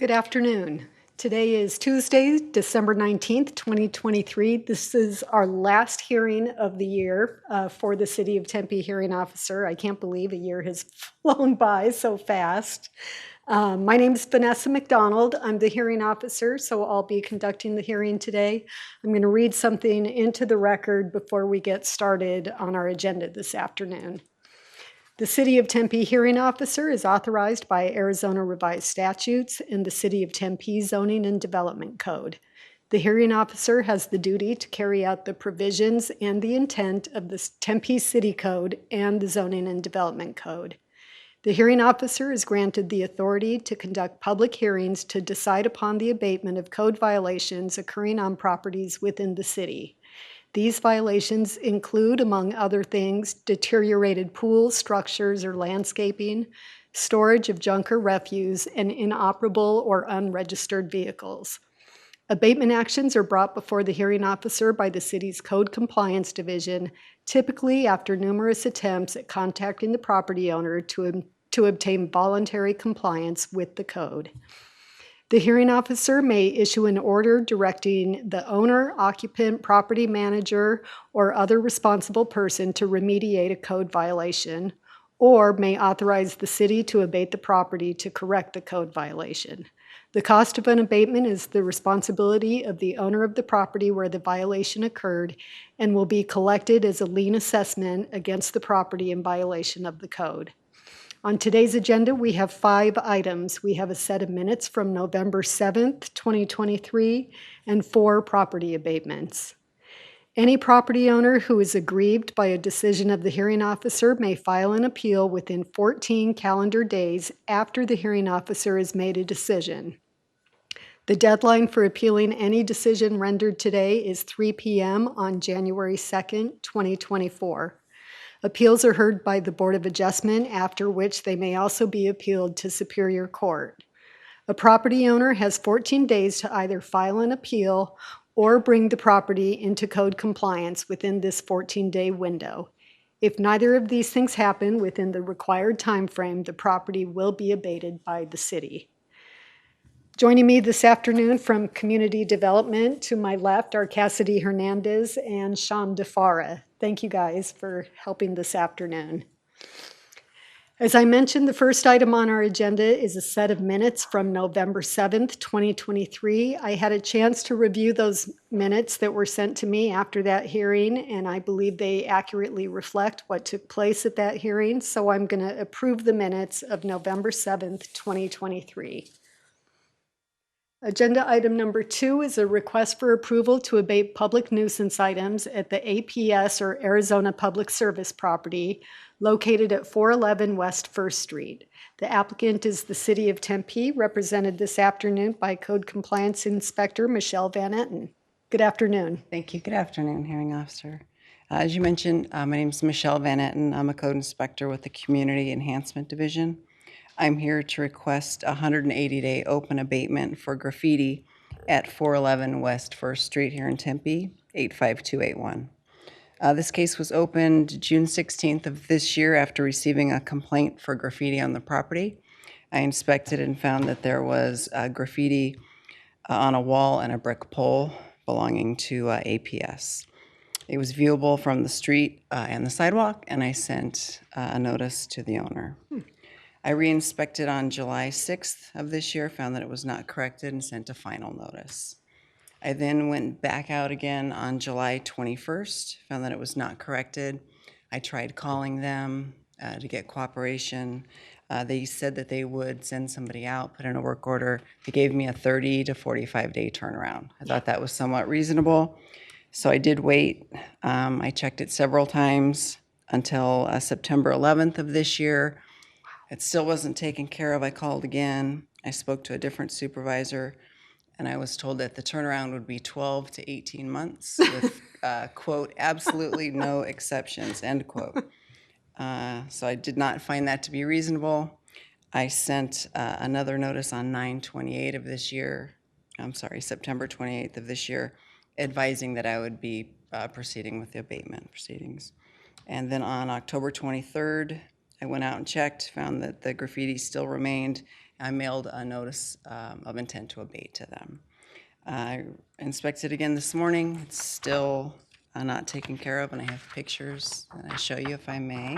Good afternoon. Today is Tuesday, December 19th, 2023. This is our last hearing of the year for the City of Tempe hearing officer. I can't believe a year has flown by so fast. My name is Vanessa McDonald. I'm the hearing officer, so I'll be conducting the hearing today. I'm going to read something into the record before we get started on our agenda this afternoon. The City of Tempe hearing officer is authorized by Arizona Revised Statutes and the City of Tempe Zoning and Development Code. The hearing officer has the duty to carry out the provisions and the intent of the Tempe City Code and the Zoning and Development Code. The hearing officer is granted the authority to conduct public hearings to decide upon the abatement of code violations occurring on properties within the city. These violations include, among other things, deteriorated pools, structures, or landscaping, storage of junk or refuse, and inoperable or unregistered vehicles. Abatement actions are brought before the hearing officer by the city's Code Compliance Division, typically after numerous attempts at contacting the property owner to obtain voluntary compliance with the code. The hearing officer may issue an order directing the owner, occupant, property manager, or other responsible person to remediate a code violation, or may authorize the city to abate the property to correct the code violation. The cost of an abatement is the responsibility of the owner of the property where the violation occurred and will be collected as a lien assessment against the property in violation of the code. On today's agenda, we have 5 items. We have a set of minutes from November 7th, 2023, and 4 property abatements. Any property owner who is aggrieved by a decision of the hearing officer may file an appeal within 14 calendar days after the hearing officer has made a decision. The deadline for appealing any decision rendered today is 3 p.m. on January 2nd, 2024. Appeals are heard by the Board of Adjustment, after which they may also be appealed to Superior Court. A property owner has 14 days to either file an appeal or bring the property into code compliance within this 14-day window. If neither of these things happen within the required time frame, the property will be abated by the city. Joining me this afternoon from Community Development, to my left are Cassidy Hernandez and Sean DeFara. Thank you guys for helping this afternoon. As I mentioned, the first item on our agenda is a set of minutes from November 7th, 2023. I had a chance to review those minutes that were sent to me after that hearing, and I believe they accurately reflect what took place at that hearing, so I'm going to approve the minutes of November 7th, 2023. Agenda item number 2 is a request for approval to abate public nuisance items at the APS or Arizona Public Service property located at 411 West 1st Street. The applicant is the City of Tempe, represented this afternoon by Code Compliance Inspector Michelle Van Etten. Good afternoon. Thank you. Good afternoon, hearing officer. As you mentioned, my name is Michelle Van Etten. I'm a code inspector with the Community Enhancement Division. I'm here to request a 180-day open abatement for graffiti at 411 West 1st Street here in Tempe, 85281. This case was opened June 16th of this year after receiving a complaint for graffiti on the property. I inspected and found that there was graffiti on a wall and a brick pole belonging to APS. It was viewable from the street and the sidewalk, and I sent a notice to the owner. I re-inspected on July 6th of this year, found that it was not corrected, and sent a final notice. I then went back out again on July 21st, found that it was not corrected. I tried calling them to get cooperation. They said that they would send somebody out, put in a work order. They gave me a 30 to 45-day turnaround. I thought that was somewhat reasonable, so I did wait. I checked it several times until September 11th of this year. It still wasn't taken care of. I called again. I spoke to a different supervisor, and I was told that the turnaround would be 12 to 18 months with, quote, absolutely no exceptions, end quote. So I did not find that to be reasonable. I sent another notice on 9/28 of this year, September 28th of this year, advising that I would be proceeding with the abatement proceedings. And then on October 23rd, I went out and checked, found that the graffiti still remained, I mailed a notice of intent to abate to them. I inspected again this morning. It's still not taken care of, and I have pictures that I show you if I may.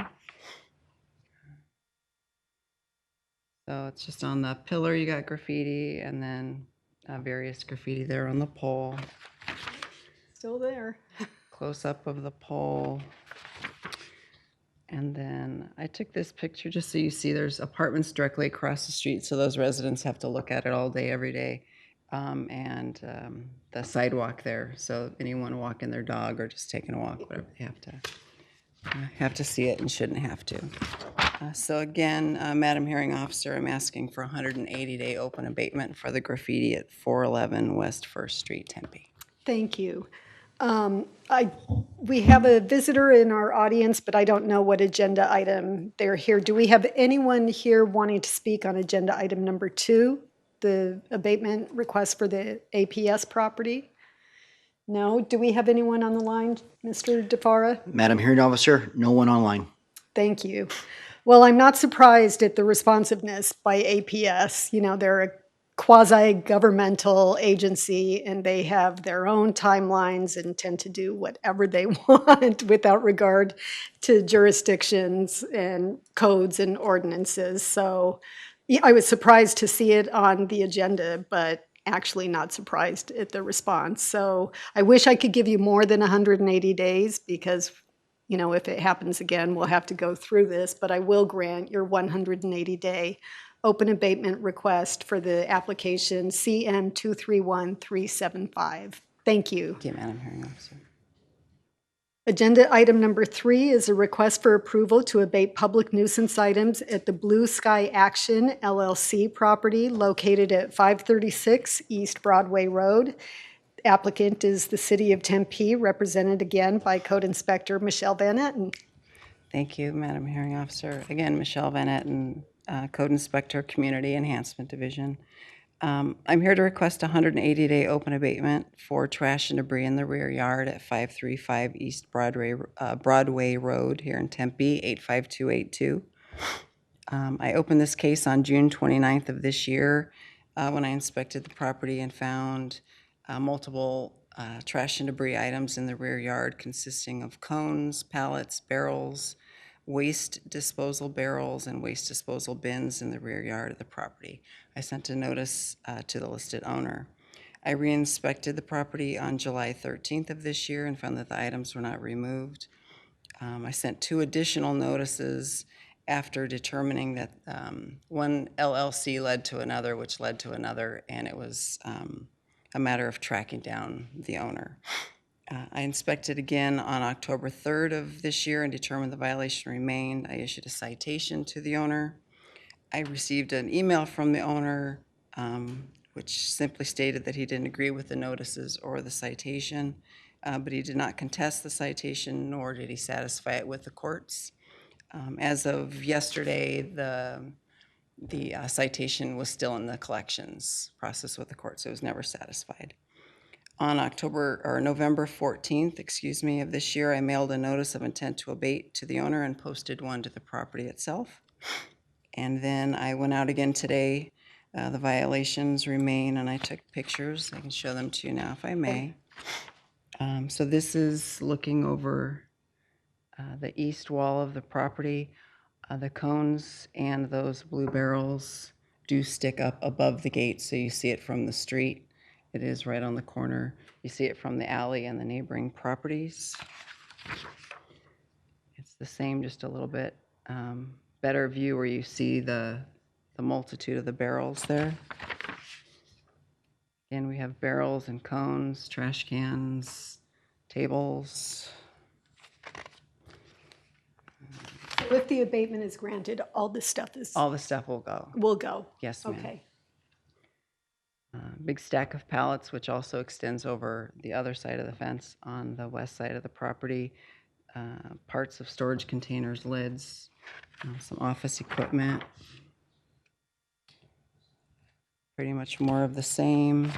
So it's just on the pillar, you got graffiti, and then various graffiti there on the pole. Still there. Close up of the pole. And then I took this picture just so you see there's apartments directly across the street, so those residents have to look at it all day, every day. The sidewalk there, so anyone walking their dog or just taking a walk, whatever, they have to see it and shouldn't have to. So again, Madam Hearing Officer, I'm asking for a 180-day open abatement for the graffiti at 411 West First Street, Tempe. Thank you. We have a visitor in our audience, but I don't know what agenda item they're here. Do we have anyone here wanting to speak on agenda item number 2, the abatement request for the APS property? No? Do we have anyone on the line, Mr. DeFara? Madam Hearing Officer, no one online. Thank you. Well, I'm not surprised at the responsiveness by APS. You know, they're a quasi-governmental agency and they have their own timelines and tend to do whatever they want without regard to jurisdictions and codes and ordinances. So yeah, I was surprised to see it on the agenda, but actually not surprised at the response. So I wish I could give you more than 180 days because, you know, if it happens again, we'll have to go through this, but I will grant your 180-day open abatement request for the application CM 231375. Thank you. Thank you, Madam Hearing Officer. Agenda item number 3 is a request for approval to abate public nuisance items at the Blue Sky Action LLC property located at 536 East Broadway Road. Applicant is the City of Tempe, represented again by Code Inspector Michelle Van Etten. Thank you, Madam Hearing Officer. Again, Michelle Van Etten, Code Inspector, Community Enhancement Division. I'm here to request a 180-day open abatement for trash and debris in the rear yard at 535 East Broadway Road here in Tempe, 85282. I opened this case on June 29th of this year when I inspected the property and found multiple trash and debris items in the rear yard consisting of cones, pallets, barrels, waste disposal barrels, and waste disposal bins in the rear yard of the property. I sent a notice to the listed owner. I re-inspected the property on July 13th of this year and found that the items were not removed. I sent 2 additional notices after determining that one LLC led to another, which led to another, and it was a matter of tracking down the owner. I inspected again on October 3rd of this year and determined the violation remained. I issued a citation to the owner. I received an email from the owner which simply stated that he didn't agree with the notices or the citation, but he did not contest the citation, nor did he satisfy it with the courts. As of yesterday, the citation was still in the collections process with the court, so it was never satisfied. On November 14th, of this year, I mailed a notice of intent to abate to the owner and posted one to the property itself. And then I went out again today. The violations remain, and I took pictures. I can show them to you now if I may. So this is looking over the east wall of the property. The cones and those blue barrels do stick up above the gate, so you see it from the street. It is right on the corner. You see it from the alley and the neighboring properties. It's the same, just a little bit better view where you see the multitude of the barrels there. Again, we have barrels and cones, trash cans, tables. If the abatement is granted, all this stuff All the stuff will go. will go. Yes, ma'am. Okay. Big stack of pallets, which also extends over the other side of the fence on the west side of the property. Parts of storage containers, lids, some office equipment. Pretty much more of the same.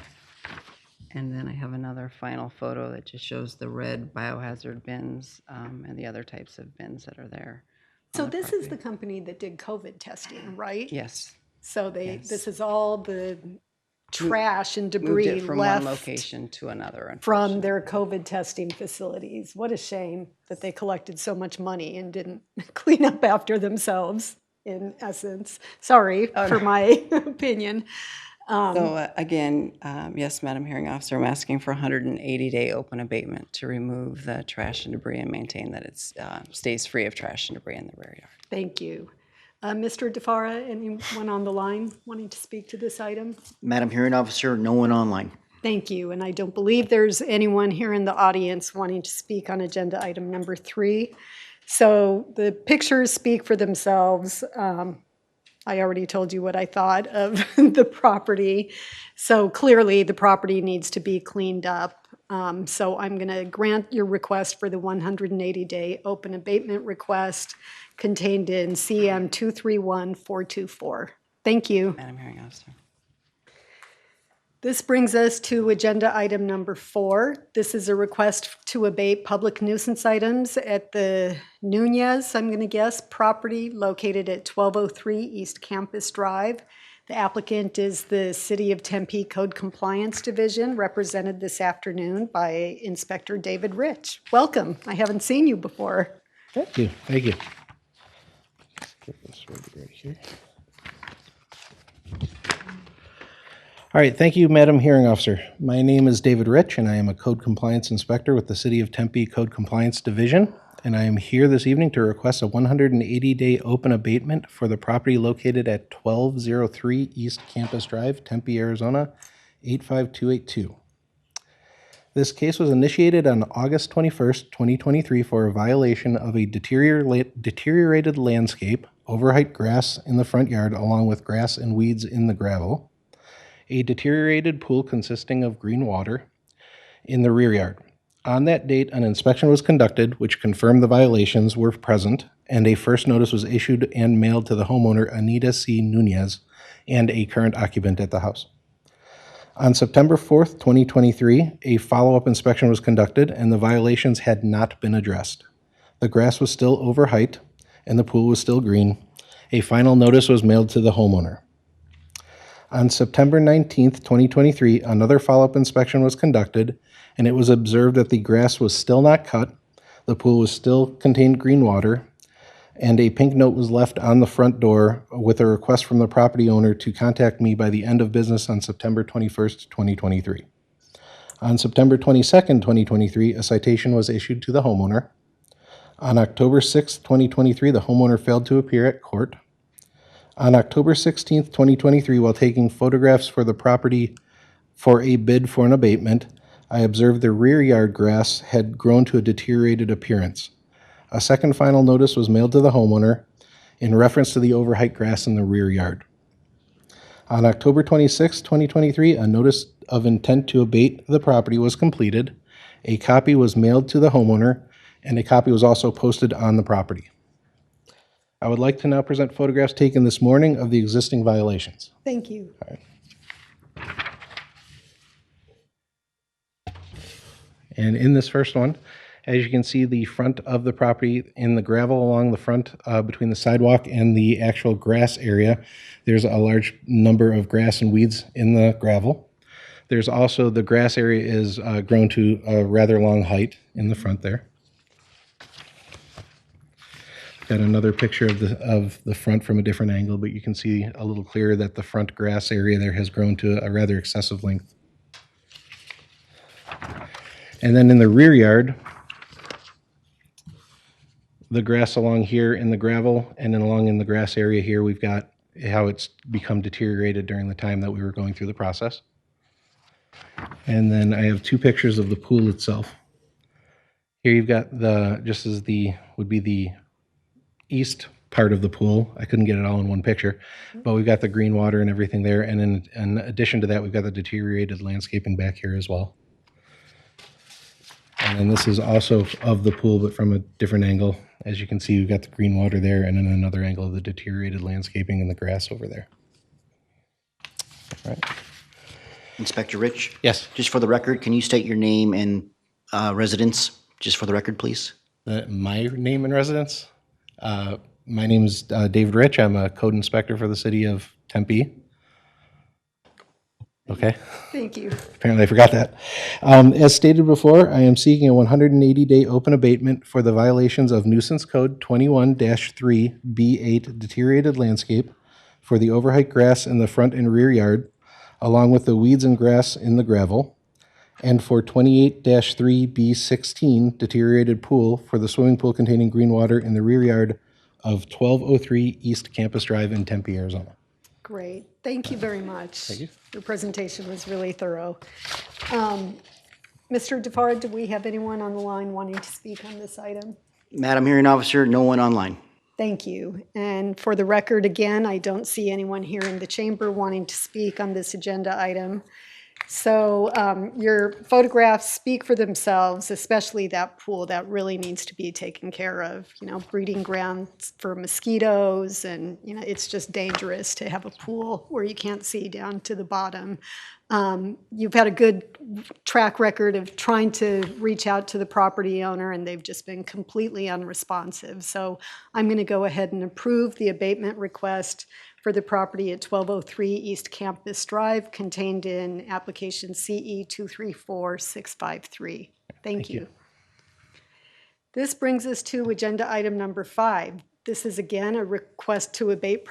And then I have another final photo that just shows the red biohazard bins and the other types of bins that are there. So this is the company that did COVID testing, right? Yes. So Yes. this is all the trash and Moved debris it from one left location to another, from unfortunately. their COVID testing facilities. What a shame that they collected so much money and didn't clean up after themselves, in essence. Sorry for my opinion. So again, yes, Madam Hearing Officer, I'm asking for a 180-day open abatement to remove the trash and debris and maintain that it stays free of trash and debris in the rear yard. Thank you. Mr. DeFara, anyone on the line wanting to speak to this item? Madam Hearing Officer, no one online. Thank you. And I don't believe there's anyone here in the audience wanting to speak on agenda item number 3. So the pictures speak for themselves. I already told you what I thought of the property. So clearly the property needs to be cleaned up. So I'm going to grant your request for the 180-day open abatement request contained in CM 231424. Thank you. Madam Hearing Officer. This brings us to agenda item number 4. This is a request to abate public nuisance items at the Nunez, I'm going to guess, property located at 1203 East Campus Drive. The applicant is the City of Tempe Code Compliance Division, represented this afternoon by Inspector David Rich. Welcome. I haven't seen you before. Thank you. Thank you. Get this right here. All right. Thank you, Madam Hearing Officer. My name is David Rich, and I am a Code Compliance Inspector with the City of Tempe Code Compliance Division. And I am here this evening to request a 180-day open abatement for the property located at 1203 East Campus Drive, Tempe, Arizona, 85282. This case was initiated on August 21st, 2023 for a violation of a deteriorated landscape, overheight grass in the front yard along with grass and weeds in the gravel, a deteriorated pool consisting of green water in the rear yard. On that date, an inspection was conducted which confirmed the violations were present, and a first notice was issued and mailed to the homeowner Anita C. Nunez and a current occupant at the house. On September 4th, 2023, a follow-up inspection was conducted and the violations had not been addressed. The grass was still over height and the pool was still green. A final notice was mailed to the homeowner. On September 19th, 2023, another follow-up inspection was conducted and it was observed that the grass was still not cut, the pool was still contained green water, and a pink note was left on the front door with a request from the property owner to contact me by the end of business on September 21st, 2023. On September 22nd, 2023, a citation was issued to the homeowner. On October 6th, 2023, the homeowner failed to appear at court. On October 16th, 2023, while taking photographs for the property for a bid for an abatement, I observed the rear yard grass had grown to a deteriorated appearance. A second final notice was mailed to the homeowner in reference to the overheight grass in the rear yard. On October 26, 2023, a notice of intent to abate the property was completed. A copy was mailed to the homeowner, and a copy was also posted on the property. I would like to now present photographs taken this morning of the existing violations. Thank you. And in this first one, as you can see, the front of the property in the gravel along the front between the sidewalk and the actual grass area, there's a large number of grass and weeds in the gravel. There's also the grass area is grown to a rather long height in the front there. Got another picture of the front from a different angle, but you can see a little clearer that the front grass area there has grown to a rather excessive length. And then in the rear yard, the grass along here in the gravel and then along in the grass area here, we've got how it's become deteriorated during the time that we were going through the process. And then I have two pictures of the pool itself. Here you've got would be the east part of the pool. I couldn't get it all in one picture, but we've got the green water and everything there. And then in addition to that, we've got the deteriorated landscaping back here as well. And then this is also of the pool, but from a different angle. As you can see, we've got the green water there and then another angle of the deteriorated landscaping and the grass over there. All right. Inspector Rich? Yes. Just for the record, can you state your name and residence, just for the record, please? My name and residence? My name is David Rich. I'm a code inspector for the City of Tempe. Okay. Thank you. Apparently I forgot that. As stated before, I am seeking a 180-day open abatement for the violations of Nuisance Code 21-3B8 deteriorated landscape for the overheight grass in the front and rear yard, along with the weeds and grass in the gravel, and for 28-3B16 deteriorated pool for the swimming pool containing green water in the rear yard of 1203 East Campus Drive in Tempe, Arizona. Great. Thank you very much. Thank you. Your presentation was really thorough. Mr. DeFar, do we have anyone on the line wanting to speak on this item? Madam Hearing Officer, no one online. Thank you. And for the record, again, I don't see anyone here in the chamber wanting to speak on this agenda item. So your photographs speak for themselves, especially that pool that really needs to be taken care of. You know, breeding grounds for mosquitoes, and you know, it's just dangerous to have a pool where you can't see down to the bottom. You've had a good track record of trying to reach out to the property owner, and they've just been completely unresponsive. So I'm going to go ahead and approve the abatement request for the property at 1203 East Campus Drive, contained in application CE 234653. Thank you. This brings us to agenda item number 5. This is again a request to abate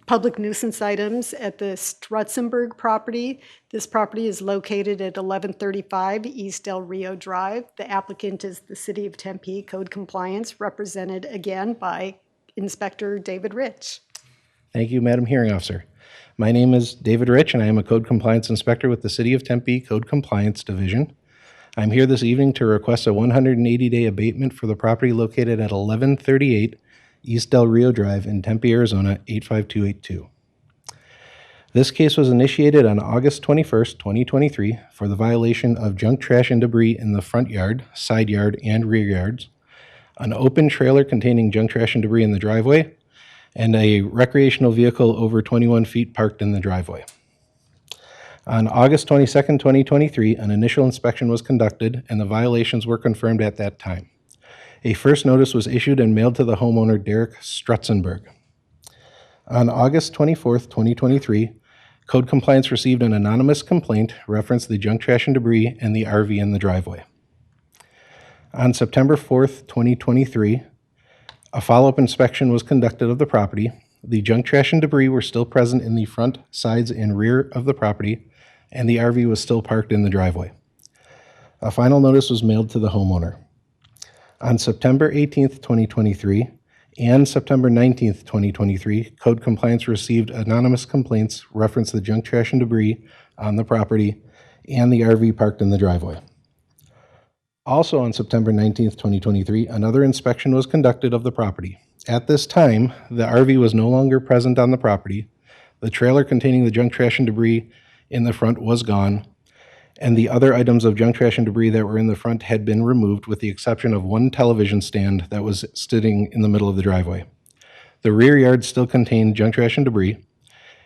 public nuisance items at the Strutzenberg property. This property is located at 1135 East Del Rio Drive. The applicant is the City of Tempe Code Compliance, represented again by Inspector David Rich. Thank you, Madam Hearing Officer. My name is David Rich, and I am a Code Compliance Inspector with the City of Tempe Code Compliance Division. I'm here this evening to request a 180-day abatement for the property located at 1138 East Del Rio Drive in Tempe, Arizona, 85282. This case was initiated on August 21st, 2023 for the violation of junk, trash, and debris in the front yard, side yard, and rear yards, an open trailer containing junk, trash, and debris in the driveway, and a recreational vehicle over 21 feet parked in the driveway. On August 22nd, 2023, an initial inspection was conducted and the violations were confirmed at that time. A first notice was issued and mailed to the homeowner, Derek Strutzenberg. On August 24th, 2023, Code Compliance received an anonymous complaint referencing the junk, trash, and debris and the RV in the driveway. On September 4th, 2023, a follow-up inspection was conducted of the property. The junk, trash, and debris were still present in the front, sides, and rear of the property, and the RV was still parked in the driveway. A final notice was mailed to the homeowner. On September 18th, 2023, and September 19th, 2023, Code Compliance received anonymous complaints referencing the junk, trash, and debris on the property and the RV parked in the driveway. Also on September 19th, 2023, another inspection was conducted of the property. At this time, the RV was no longer present on the property, the trailer containing the junk, trash, and debris in the front was gone, and the other items of junk, trash, and debris that were in the front had been removed with the exception of one television stand that was sitting in the middle of the driveway. The rear yard still contained junk, trash, and debris.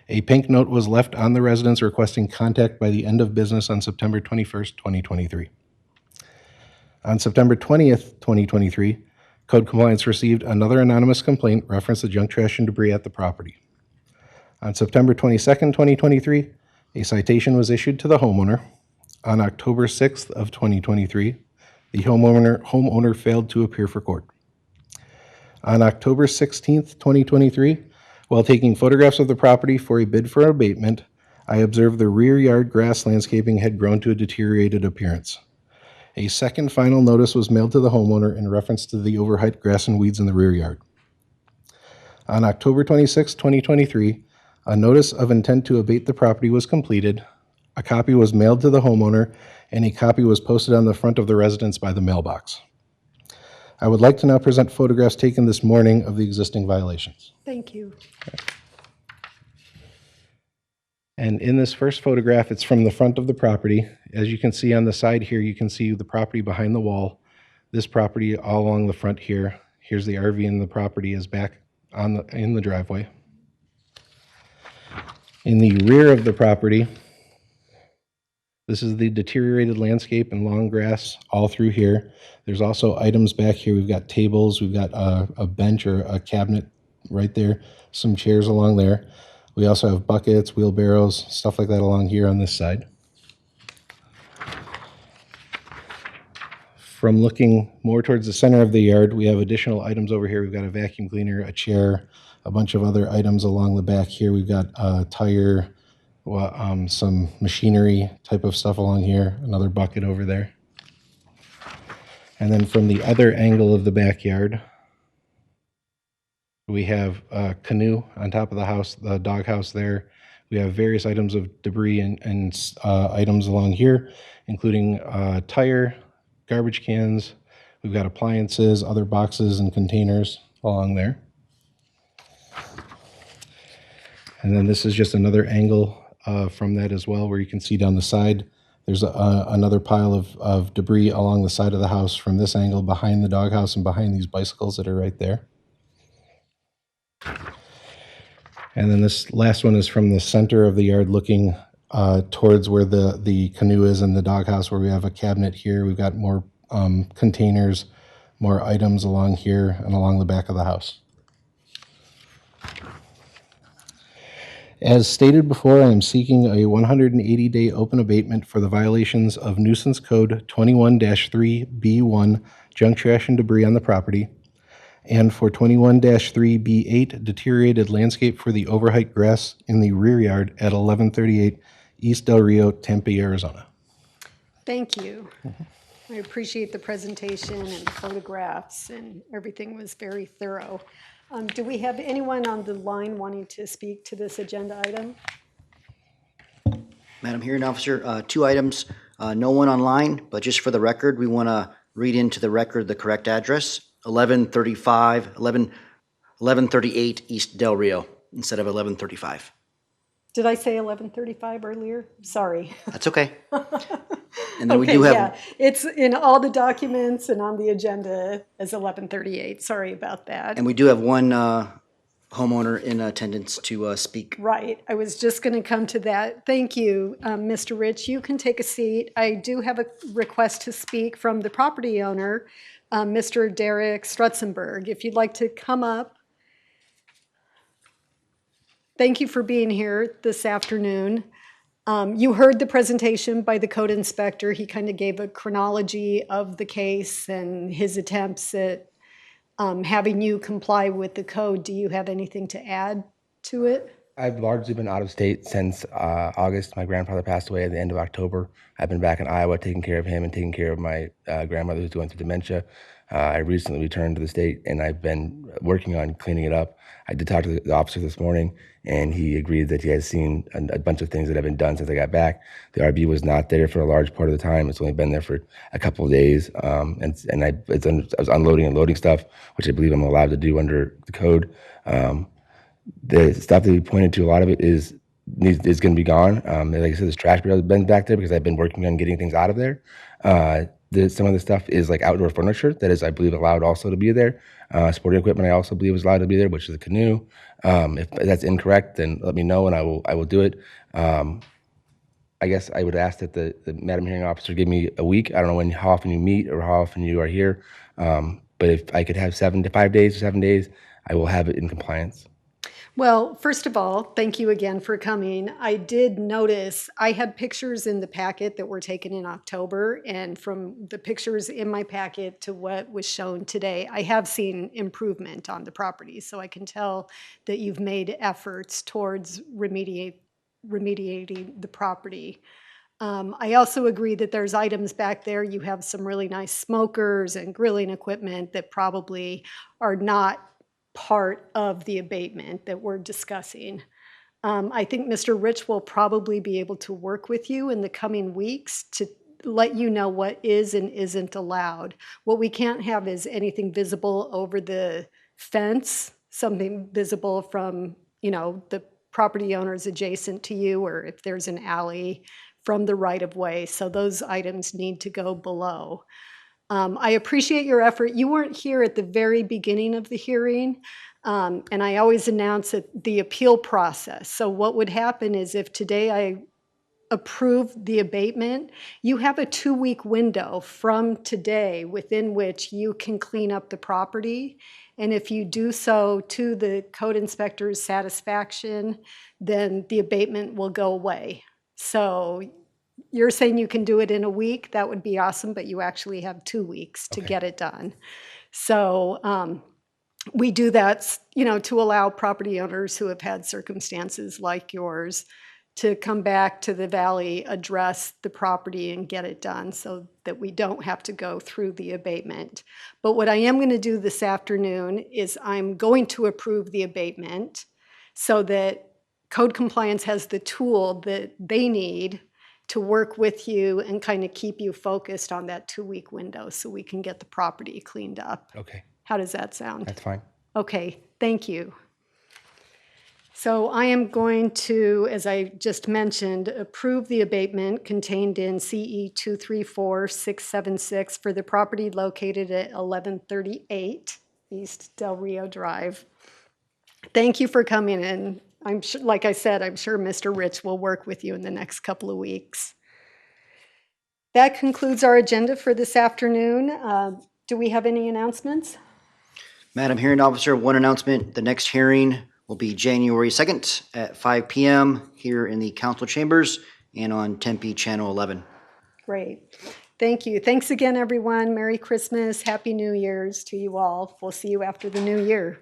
A pink note was left on the residence requesting contact by the end of business on September 21st, 2023. On September 20th, 2023, Code Compliance received another anonymous complaint referencing the junk, trash, and debris at the property. On September 22nd, 2023, a citation was issued to the homeowner. On October 6th of 2023, the homeowner failed to appear for court. On October 16th, 2023, while taking photographs of the property for a bid for abatement, I observed the rear yard grass landscaping had grown to a deteriorated appearance. A second final notice was mailed to the homeowner in reference to the overheight grass and weeds in the rear yard. On October 26, 2023, a notice of intent to abate the property was completed, a copy was mailed to the homeowner, and a copy was posted on the front of the residence by the mailbox. I would like to now present photographs taken this morning of the existing violations. Thank you. And in this first photograph, it's from the front of the property. As you can see on the side here, you can see the property behind the wall. This property all along the front here. Here's the RV, and the property is back in the driveway. In the rear of the property, this is the deteriorated landscape and long grass all through here. There's also items back here. We've got tables, we've got a bench or a cabinet right there, some chairs along there. We also have buckets, wheelbarrows, stuff like that along here on this side. From looking more towards the center of the yard, we have additional items over here. We've got a vacuum cleaner, a chair, a bunch of other items along the back here. We've got a tire, some machinery type of stuff along here, another bucket over there. And then from the other angle of the backyard, we have a canoe on top of the house, the doghouse there. We have various items of debris and items along here, including a tire, garbage cans. We've got appliances, other boxes and containers along there. And then this is just another angle from that as well, where you can see down the side. There's another pile of debris along the side of the house from this angle behind the doghouse and behind these bicycles that are right there. And then this last one is from the center of the yard looking towards where the canoe is and the doghouse, where we have a cabinet here. We've got more containers, more items along here and along the back of the house. As stated before, I am seeking a 180-day open abatement for the violations of Nuisance Code 21-3B1, junk, trash, and debris on the property, and for 21-3B8, deteriorated landscape for the overheight grass in the rear yard at 1138 East Del Rio, Tempe, Arizona. Thank you. I appreciate the presentation and the photographs, and everything was very thorough. Do we have anyone on the line wanting to speak to this agenda item? Madam Hearing Officer, two items. No one online, but just for the record, we want to read into the record the correct address, 1138 East Del Rio instead of 1135. Did I say 11:35 earlier? Sorry. That's okay. And then we Okay, do have, yeah, it's in all the documents and on the agenda as 11:38. Sorry about that. and we do have one homeowner in attendance to speak. Right, I was just going to come to that. Thank you, Mr. Rich. You can take a seat. I do have a request to speak from the property owner, Mr. Derek Strutzenberg. If you'd like to come up. Thank you for being here this afternoon. You heard the presentation by the code inspector. He kind of gave a chronology of the case and his attempts at having you comply with the code. Do you have anything to add to it? I've largely been out of state since August. My grandfather passed away at the end of October. I've been back in Iowa taking care of him and taking care of my grandmother who's going through dementia. I recently returned to the state and I've been working on cleaning it up. I did talk to the officer this morning and he agreed that he has seen a bunch of things that have been done since I got back. The RV was not there for a large part of the time. It's only been there for a couple of days. And I was unloading and loading stuff, which I believe I'm allowed to do under the code. The stuff that he pointed to, a lot of it is going to be gone. Like I said, there's trash been back there because I've been working on getting things out of there. Some of the stuff is like outdoor furniture that is, I believe, allowed also to be there. Sporting equipment, I also believe, is allowed to be there, which is a canoe. If that's incorrect, then let me know and I will do it. I guess I would ask that the Madam Hearing Officer give me a week. I don't know how often you meet or how often you are here. But if I could have 5 days or 7 days, I will have it in compliance. Well, first of all, thank you again for coming. I did notice I had pictures in the packet that were taken in October, and from the pictures in my packet to what was shown today, I have seen improvement on the property. So I can tell that you've made efforts towards remediating the property. I also agree that there's items back there. You have some really nice smokers and grilling equipment that probably are not part of the abatement that we're discussing. I think Mr. Rich will probably be able to work with you in the coming weeks to let you know what is and isn't allowed. What we can't have is anything visible over the fence, something visible from, the property owners adjacent to you, or if there's an alley from the right-of-way. So those items need to go below. I appreciate your effort. You weren't here at the very beginning of the hearing, and I always announce the appeal process. So what would happen is if today I approve the abatement, you have a 2-week window from today within which you can clean up the property. And if you do so to the code inspector's satisfaction, then the abatement will go away. So you're saying you can do it in a week? That would be awesome, but you actually have 2 weeks to get it done. So we do that, to allow property owners who have had circumstances like yours to come back to the valley, address the property and get it done so that we don't have to go through the abatement. But what I am going to do this afternoon is I'm going to approve the abatement so that code compliance has the tool that they need to work with you and kind of keep you focused on that 2-week window so we can get the property cleaned up. Okay, How does that sound? that's fine. Okay, thank you. So I am going to, as I just mentioned, approve the abatement contained in CE 234676 for the property located at 1138 East Del Rio Drive. Thank you for coming in. I'm sure, like I said, I'm sure Mr. Rich will work with you in the next couple of weeks. That concludes our agenda for this afternoon. Do we have any announcements? Madam Hearing Officer, one announcement. The next hearing will be January 2nd at 5 p.m. here in the council chambers and on Tempe Channel 11. Great. Thank you. Thanks again, everyone. Merry Christmas. Happy New Year's to you all. We'll see you after the new year.